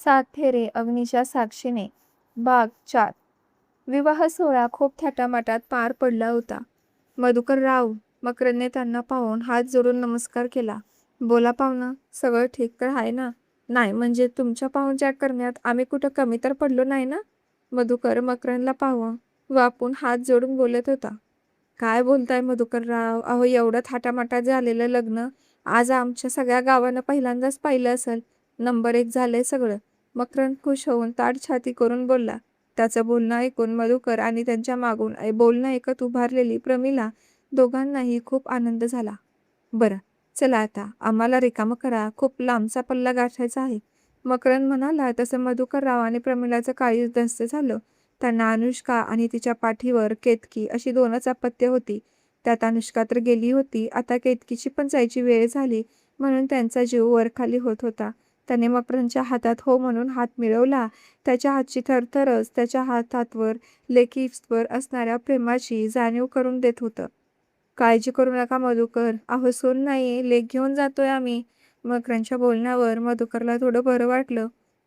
सात फेरे अग्नीच्या साक्षीने भाग 4. विवाह सोहळा खूप थाटामाटात पार पडला होता. मधुकरराव मकरंदने त्यांना पाहून हात जोडून नमस्कार केला. बोला पाहुणं, सगळं ठीक तर आहे ना? नाही म्हणजे तुमच्या पाहुणचार करण्यात आम्ही कुठं कमी तर पडलो नाही ना? मधुकर मकरंदला पाहून वापून हात जोडून बोलत होता. काय बोलताय मधुकरराव, अहो एवढं थाटामाटात झालेलं लग्न आज आमच्या सगळ्या गावानं पहिल्यांदाच पाहिलं असेल. नंबर 1 झालंय सगळं. मकरंद खुश होऊन ताठ छाती करून बोलला. त्याचं बोलणं ऐकून मधुकर आणि त्यांच्या मागून बोलणं ऐकत उभारलेली प्रमिला दोघांनाही खूप आनंद झाला. बरं, चला आता आम्हाला रिकामं करा, खूप लांबचा पल्ला गाठायचा आहे. मकरंद म्हणाला तसं मधुकरराव आणि प्रमिलाचं काळीज दस्त झालं. त्यांना अनुष्का आणि तिच्या पाठीवर केतकी अशी 2च अपत्य होती. त्यात अनुष्का तर गेली होती, आता केतकीची पण जायची वेळ झाली म्हणून त्यांचा जीव वरखाली होत होता. त्याने मकरंदच्या हातात हो म्हणून हात मिळवला. त्याच्या हातची थरथरच त्याच्या हातावर लेकीवर असणाऱ्या प्रेमाची जाणीव करून देत होतं. काळजी करू नका मधुकर, अहो सून नाही लेक घेऊन जातोय आम्ही. मकरंदच्या बोलण्यावर मधुकरला थोडं बरं वाटलं.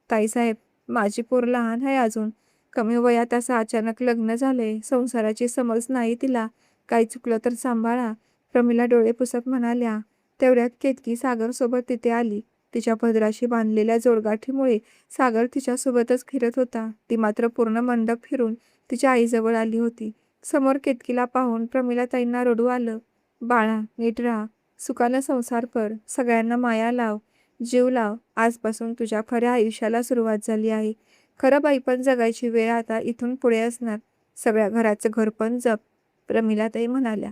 ताईसाहेब, माझी पोर लहान आहे अजून. कमी वयात असं अचानक लग्न झालंय, संसाराची समज नाही तिला. काही चुकलं तर सांभाळा. प्रमिला डोळे पुसत म्हणाल्या. तेवढ्यात केतकी सागरसोबत तिथे आली. तिच्या पदराशी बांधलेल्या जोडगाठीमुळे सागर तिच्यासोबतच फिरत होता. ती मात्र पूर्ण मंडप फिरून तिच्या आईजवळ आली होती. समोर केतकीला पाहून प्रमिलाताईंना रडू आलं. बाळा, नीट राहा, सुखानं संसार कर, सगळ्यांना माया लाव, जीव लाव. आजपासून तुझ्या खऱ्या आयुष्याला सुरुवात झाली आहे. खरं बाई पण जगायची वेळ आता इथून पुढे असणार. सगळ्या घराचं घर पण जप, प्रमिलाताई म्हणाल्या.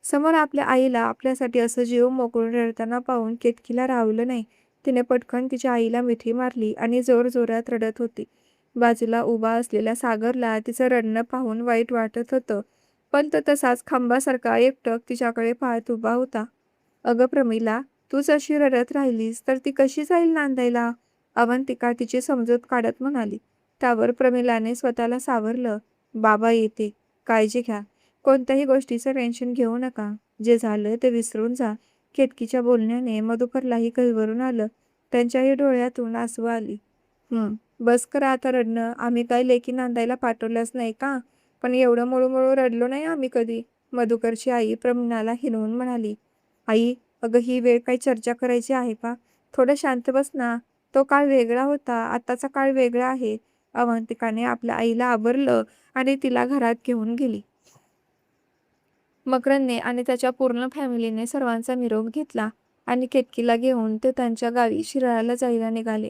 समोर आपल्या आईला आपल्यासाठी असं जीव मोकळून रडताना पाहून केतकीला राहवलं नाही. तिने पटकन तिच्या आईला मिठी मारली आणि जोरजोरात रडत होती. बाजूला उभा असलेल्या सागरला तिचं रडणं पाहून वाईट वाटत होतं, पण तो तसाच खांबासारखा एकटक तिच्याकडे पाहत उभा होता. अगं प्रमिला, तूच अशी रडत राहिलीस तर ती कशी जाईल नांदायला? अवंतिका तिची समजूत काढत म्हणाली. त्यावर प्रमिलाने स्वतःला सावरलं. बाबा येते, काळजी घ्या, कोणत्याही गोष्टीचं टेन्शन घेऊ नका, जे झालं ते विसरून जा. केतकीच्या बोलण्याने मधुकरलाही गहिवरून आलं. त्यांच्याही डोळ्यातून आसू आली. बस करा आता रडणं, आम्ही काय लेकी नांदायला पाठवल्याच नाही का? पण एवढं मळूमळू रडलो नाही आम्ही कधी. मधुकरची आई प्रमिलाला हिणवून म्हणाली. आई, अगं ही वेळ काही चर्चा करायची आहे का? थोडं शांत बस ना. तो काळ वेगळा होता, आताचा काळ वेगळा आहे. अवंतिकाने आपल्या आईला आवरलं आणि तिला घरात घेऊन गेली. मकरंदने आणि त्याच्या पूर्ण फॅमिलीने सर्वांचा निरोप घेतला आणि केतकीला घेऊन ते त्यांच्या गावी शिराळ्याला जायला निघाले.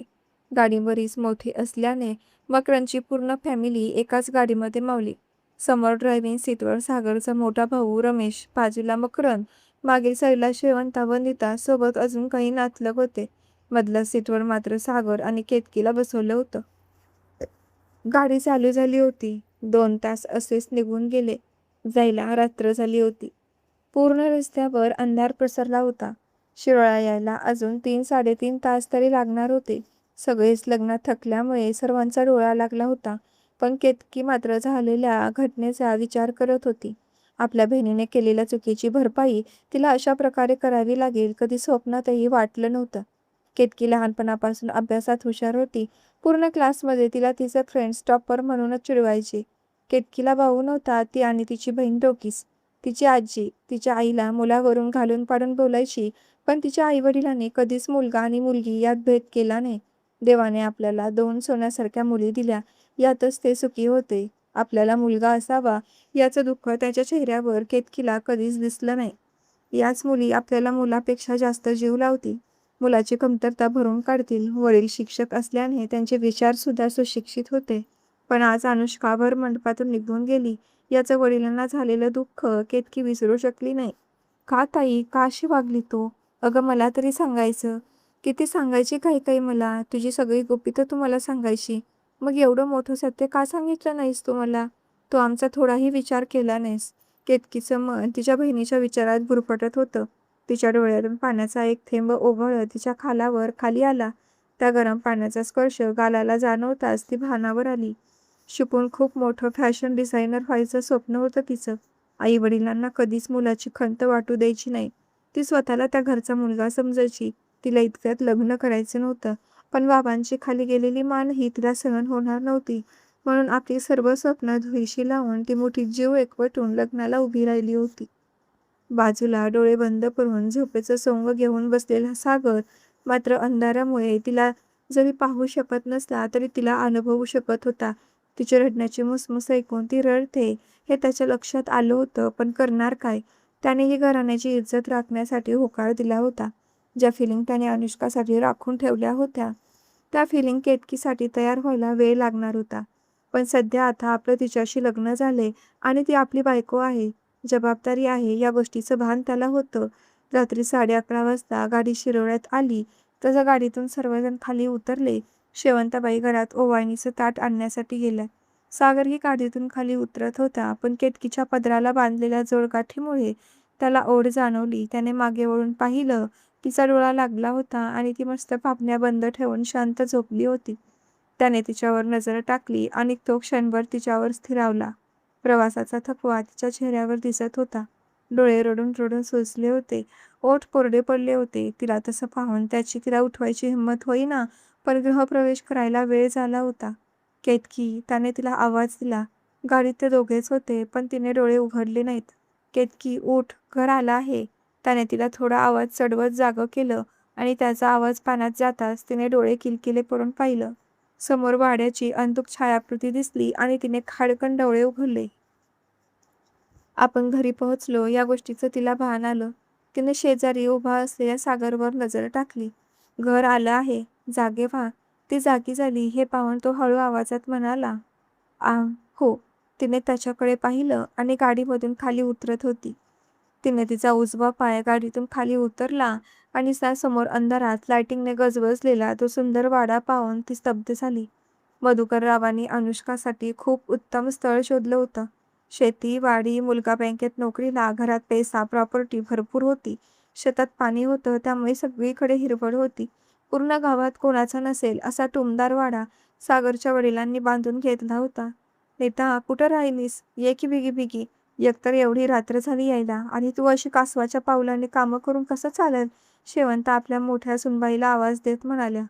गाडी बरीच मोठी असल्याने मकरंदची पूर्ण फॅमिली एकाच गाडीमध्ये मावली. समोर ड्रायव्हिंग सीटवर सागरचा मोठा भाऊ रमेश, बाजूला मकरंद, मागील साईडला शेवंता व नीता, सोबत अजून काही नातलग होते. मधल्या सीटवर मात्र सागर आणि केतकीला बसवलं होतं. गाडी चालू झाली होती. 2 तास असेच निघून गेले. जायला रात्र झाली होती. पूर्ण रस्त्यावर अंधार पसरला होता. शिरोळा यायला अजून 3-3.5 तास तरी लागणार होते. सगळेच लग्नात थकल्यामुळे सर्वांचा डोळा लागला होता. पण केतकी मात्र झालेल्या घटनेचा विचार करत होती. आपल्या बहिणीने केलेल्या चुकीची भरपाई तिला अशा प्रकारे करावी लागेल कधी स्वप्नातही वाटलं नव्हतं. केतकी लहानपणापासून अभ्यासात हुशार होती. पूर्ण क्लासमध्ये तिला तिचे फ्रेंड्स टॉपर म्हणूनच चिडवायचे. केतकीला भाऊ नव्हता, ती आणि तिची बहीण दोघीच. तिची आजी तिच्या आईला मुलावरून घालून पाडून बोलायची, पण तिच्या आईवडिलांनी कधीच मुलगा आणि मुलगी यात भेद केला नाही. देवाने आपल्याला 2 सोन्यासारख्या मुली दिल्या, यातच ते सुखी होते. आपल्याला मुलगा असावा याचं दुःख त्याच्या चेहऱ्यावर केतकीला कधीच दिसलं नाही. याच मुली आपल्याला मुलापेक्षा जास्त जीव लावतील, मुलाची कमतरता भरून काढतील. वडील शिक्षक असल्याने त्यांचे विचार सुद्धा सुशिक्षित होते. पण आज अनुष्का भर मंडपातून निघून गेली. याचं वडिलांना झालेलं दुःख केतकी विसरू शकली नाही. का ताई, का अशी वागली तू? अगं मला तरी सांगायचं. किती सांगायची काही काही मला, तुझी सगळी गुपितं तू मला सांगायची. मग एवढं मोठं सत्य का सांगितलं नाहीस तू मला? तू आमचा थोडाही विचार केला नाहीस. केतकीचं मन तिच्या बहिणीच्या विचारात गुरफटत होतं. तिच्या डोळ्यातून पाण्याचा एक थेंब ओघळत तिच्या खालावर खाली आला. त्या गरम पाण्याचा स्पर्श गालाला जाणवताच ती भानावर आली. शिकून खूप मोठं फॅशन डिझायनर व्हायचं स्वप्न होतं तिचं. आई वडिलांना कधीच मुलाची खंत वाटू द्यायची नाही. ती स्वतःला त्या घरचा मुलगा समजायची. तिला इतक्यात लग्न करायचं नव्हतं. पण बाबांची खाली गेलेली मानही तिला सहन होणार नव्हती. म्हणून आपली सर्व स्वप्न धुळीशी लावून ती मुठीत जीव एकवटून लग्नाला उभी राहिली होती. बाजूला डोळे बंद करून झोपेचं सोंग घेऊन बसलेला सागर मात्र अंधारामुळे तिला जरी पाहू शकत नसला तरी तिला अनुभवू शकत होता. तिची रडण्याची मुसमुस ऐकून ती रडते हे त्याच्या लक्षात आलं होतं, पण करणार काय? त्याने ही घराण्याची इज्जत राखण्यासाठी होकार दिला होता. ज्या फिलिंग त्याने अनुष्कासाठी राखून ठेवल्या होत्या त्या फिलिंग केतकीसाठी तयार व्हायला वेळ लागणार होता. पण सध्या आता आपलं तिच्याशी लग्न झाले आणि ती आपली बायको आहे, जबाबदारी आहे या गोष्टीचं भान त्याला होतं. रात्री 11:30 वाजता गाडी शिरोळ्यात आली तसं गाडीतून सर्वजण खाली उतरले. शेवंताबाई घरात ओवाळणीचं ताट आणण्यासाठी गेल्या. सागरही गाडीतून खाली उतरत होता, पण केतकीच्या पदराला बांधलेल्या जोडगाठीमुळे त्याला ओढ जाणवली. त्याने मागे वळून पाहिलं. तिचा डोळा लागला होता आणि ती मस्त पापण्या बंद ठेवून शांत झोपली होती. त्याने तिच्यावर नजर टाकली आणि तो क्षणभर तिच्यावर स्थिरावला. प्रवासाचा थकवा तिच्या चेहऱ्यावर दिसत होता. डोळे रडून रडून सुजले होते, ओठ कोरडे पडले होते. तिला तसं पाहून त्याची तिला उठवायची हिंमत होईना, पण गृहप्रवेश करायला वेळ झाला होता. केतकी, त्याने तिला आवाज दिला. गाडीत ते दोघेच होते, पण तिने डोळे उघडले नाहीत. केतकी, उठ, घर आलं आहे. त्याने तिला थोडा आवाज चढवत जागं केलं आणि त्याचा आवाज कानात जाताच तिने डोळे किलकिले पडून पाहिलं. समोर वाड्याची अंधुक छायाकृती दिसली आणि तिने खाडकन डोळे उघडले. आपण घरी पोहोचलो या गोष्टीचं तिला भान आलं. तिने शेजारी उभा असलेल्या सागरवर नजर टाकली. घर आलं आहे, जागे व्हा. ती जागी झाली हे पाहून तो हळू आवाजात म्हणाला, हो. तिने त्याच्याकडे पाहिलं आणि गाडीमधून खाली उतरत होती. तिने तिचा उजवा पाय गाडीतून खाली उतरला आणि समोर अंधारात लाइटिंगने गजबजलेला तो सुंदर वाडा पाहून ती स्तब्ध झाली. मधुकररावांनी अनुष्कासाठी खूप उत्तम स्थळ शोधलं होतं. शेती, वाडी, मुलगा बँकेत नोकरीला, घरात पैसा, प्रॉपर्टी भरपूर होती. शेतात पाणी होतं, त्यामुळे सगळीकडे हिरवळ होती. पूर्ण गावात कोणाचा नसेल असा टुमदार वाडा सागरच्या वडिलांनी बांधून घेतला होता. "नीता, कुठं राहिलीस? ये की बिगी बिगी. एकतर एवढी रात्र झाली यायला आणि तू अशी कासवाच्या पावलाने कामं करून कसं चालेल?" शेवंत आपल्या मोठ्या सुनबाईला आवाज देत म्हणाल्या.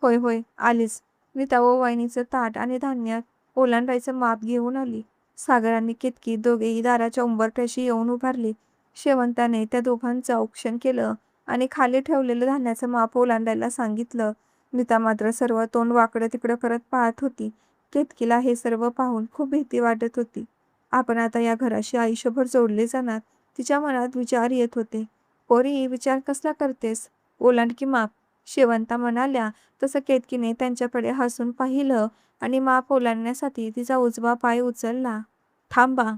"होय होय, आलीच." नीता ओवाळणीचं ताट आणि धान्यात ओलांडायचं माप घेऊन आली. सागर आणि केतकी दोघेही दाराच्या उंबरठ्याशी येऊन उभारले. शेवंताने त्या दोघांचं औक्षण केलं आणि खाली ठेवलेलं धान्याचं माप ओलांडायला सांगितलं. नीता मात्र सर्व तोंड वाकडं तिकडं करत पाहत होती. केतकीला हे सर्व पाहून खूप भीती वाटत होती. आपण आता या घराशी आयुष्यभर जोडले जाणार, तिच्या मनात विचार येत होते. "पोरी, विचार कसला करतेस? ओलांड की माप." शेवंता म्हणाल्या तसं केतकीने त्यांच्याकडे हसून पाहिलं आणि माप ओलांडण्यासाठी तिचा उजवा पाय उचलला. "थांबा,"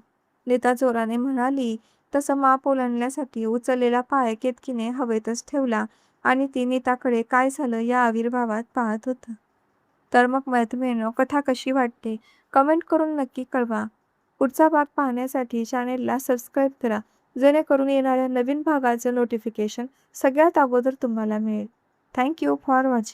नीता जोराने म्हणाली. तसं माप ओलांडण्यासाठी उचललेला पाय केतकीने हवेतच ठेवला आणि ती नीताकडे काय झालं या आविर्भावात पाहत होतं. तर मग मैत्रिणींनो, कथा कशी वाटते कमेंट करून नक्की कळवा. पुढचा भाग पाहण्यासाठी चॅनेलला सबस्क्राईब करा, जेणेकरून येणाऱ्या नवीन भागाचं नोटिफिकेशन सगळ्यात अगोदर तुम्हाला मिळेल. Thank you for watching.